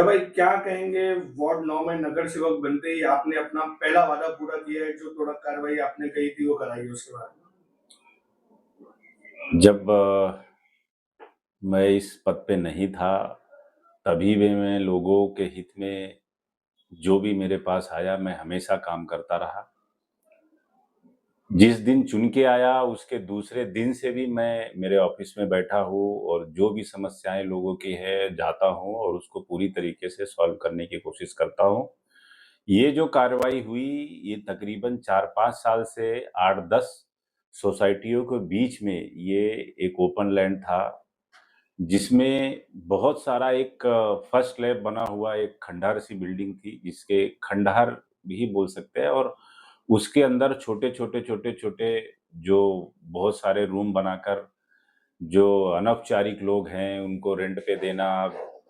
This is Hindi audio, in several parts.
भाई क्या कहेंगे वार्ड 9 में नगर सेवक बनते ही आपने अपना पहला वादा पूरा किया है, जो तोड़क कार्रवाई आपने कही थी वो कराई है उसके बाद? जब मैं इस पद पे नहीं था, तभी भी मैं लोगों के हित में जो भी मेरे पास आया, मैं हमेशा काम करता रहा। जिस दिन चुन के आया, उसके दूसरे दिन से भी मैं मेरे ऑफिस में बैठा हूँ और जो भी समस्याएं लोगों की है, जाता हूँ और उसको पूरी तरीके से सॉल्व करने की कोशिश करता हूँ। ये जो कार्रवाई हुई, ये तकरीबन 4-5 साल से 8-10 सोसाइटियों के बीच में ये एक ओपन लैंड था, जिसमें बहुत सारा एक फर्स्ट स्लैब बना हुआ एक खंडहर सी बिल्डिंग थी, जिसके खंडहर भी बोल सकते हैं, और उसके अंदर छोटे-छोटे जो बहुत सारे रूम बनाकर जो अनौपचारिक लोग हैं, उनको रेंट पे देना,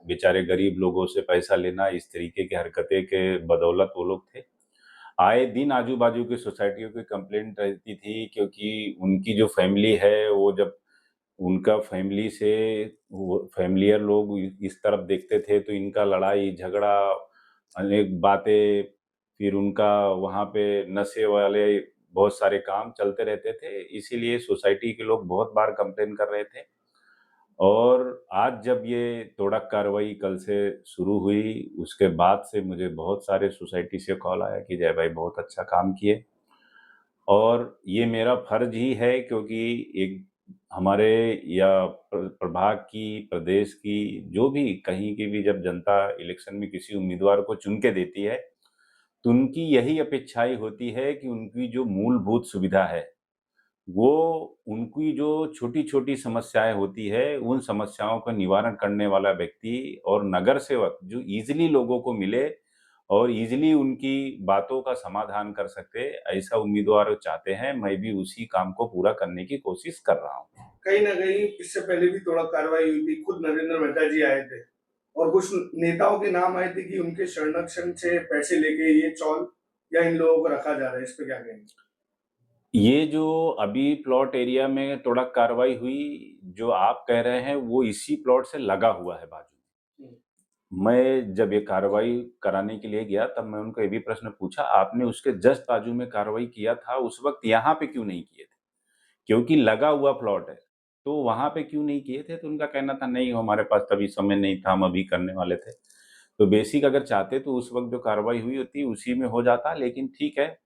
बेचारे गरीब लोगों से पैसा लेना, इस तरीके की हरकतें के बदौलत वो लोग थे। आए दिन आजू-बाजू की सोसाइटियों की कंप्लेंट रहती थी, क्योंकि उनकी जो फैमिली है, वो जब उनका फैमिली से वो फ़ैमिलियर लोग इस तरफ देखते थे, तो इनका लड़ाई-झगड़ा, अनेक बातें, फिर उनका वहाँ पे नशे वाले बहुत सारे काम चलते रहते थे, इसीलिए सोसाइटी के लोग बहुत बार कंप्लेन कर रहे थे। और आज जब ये तोड़क कार्रवाई कल से शुरू हुई, उसके बाद से मुझे बहुत सारे सोसाइटी से कॉल आया कि जय भाई बहुत अच्छा काम किए। और ये मेरा फ़र्ज़ ही है, क्योंकि एक हमारे या प्रभाग की, प्रदेश की, जो भी कहीं की भी जब जनता इलेक्शन में किसी उम्मीदवार को चुन के देती है, तो उनकी यही अपेक्षाएँ होती है कि उनकी जो मूलभूत सुविधा है, वो उनकी जो छोटी-छोटी समस्याएँ होती है, उन समस्याओं का निवारण करने वाला व्यक्ति और नगर सेवक जो ईज़िली लोगों को मिले और ईज़िली उनकी बातों का समाधान कर सके, ऐसा उम्मीदवार चाहते हैं। मैं भी उसी काम को पूरा करने की कोशिश कर रहा हूँ। कहीं न कहीं इससे पहले भी तोड़क कार्रवाई हुई थी, खुद नरेंद्र मेहता जी आए थे और कुछ नेताओं के नाम आए थे कि उनके संरक्षण से पैसे लेके ये चौल या इन लोगों को रखा जा रहा है, इस पे क्या कहेंगे? ये जो अभी प्लॉट एरिया में तोड़क कार्रवाई हुई, जो आप कह रहे हैं, वो इसी प्लॉट से लगा हुआ है बाजू हुँ। में। मैं जब ये कार्रवाई कराने के लिए गया, तब मैं उनको ये भी प्रश्न पूछा, आपने उसके जस्ट बाजू में कार्रवाई किया था, उस वक़्त यहाँ पे क्यों नहीं किए थे? क्योंकि लगा हुआ प्लॉट है, तो वहाँ पे क्यों नहीं किए थे? तो उनका कहना था, नहीं हमारे पास तभी समय नहीं था, हम अभी करने वाले थे। तो बेसिक अगर चाहते तो उस वक़्त जो कार्रवाई हुई होती, उसी में हो जाता, लेकिन ठीक है,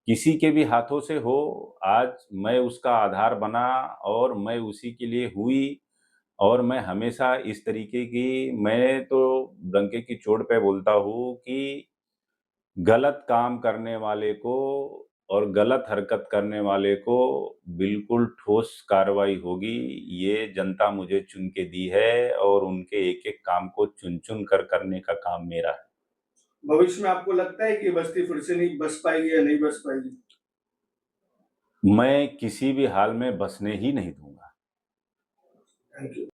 किसी के भी हाथों से हो, आज मैं उसका आधार बना और मैं उसी के लिए हुई, और मैं हमेशा इस तरीके की, मैं तो डंके की चोट पे बोलता हूँ कि गलत काम करने वाले को और गलत हरकत करने वाले को बिल्कुल ठोस कार्रवाई होगी। ये जनता मुझे चुन के दी है और उनके एक-एक काम को चुन-चुन कर करने का काम मेरा है। भविष्य में आपको लगता है कि बस्ती फिर से नहीं बस पाएगी या नहीं बस पाएगी? मैं किसी भी हाल में बसने ही नहीं दूँगा। Thank you.